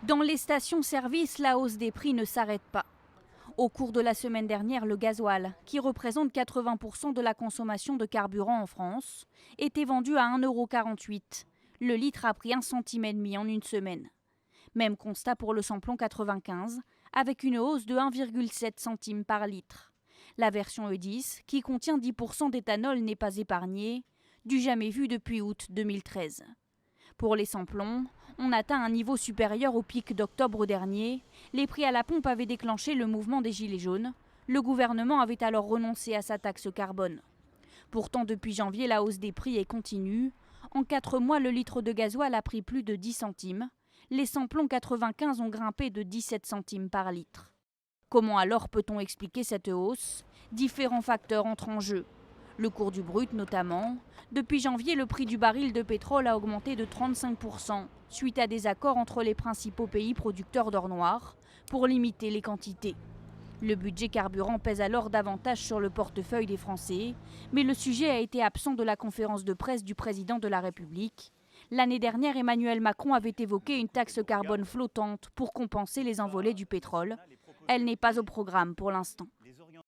Dans les stations-service, la hausse des prix ne s'arrête pas. Au cours de la semaine dernière, le gasoil, qui représente 80% de la consommation de carburant en France, était vendu à 1,48 €. Le litre a pris 1,5 centime en une semaine. Même constat pour le samplon 95, avec une hausse de 1,7 centime par litre. La version E10, qui contient 10% d'éthanol, n'est pas épargnée, du jamais vu depuis août 2013. Pour les samplons, on atteint un niveau supérieur au pic d'octobre dernier. Les prix à la pompe avaient déclenché le mouvement des Gilets jaunes. Le gouvernement avait alors renoncé à sa taxe carbone. Pourtant, depuis janvier, la hausse des prix est continue. En 4 mois, le litre de gasoil a pris plus de 10 centimes. Les samplons 95 ont grimpé de 17 centimes par litre. Comment alors peut-on expliquer cette hausse? Différents facteurs entrent en jeu. Le cours du brut notamment. Depuis janvier, le prix du baril de pétrole a augmenté de 35%, suite à des accords entre les principaux pays producteurs d'or noir pour limiter les quantités. Le budget carburant pèse alors davantage sur le portefeuille des Français, mais le sujet a été absent de la conférence de presse du président de la République. L'année dernière, Emmanuel Macron avait évoqué une taxe carbone flottante pour compenser les envolées du pétrole. Elle n'est pas au programme pour l'instant.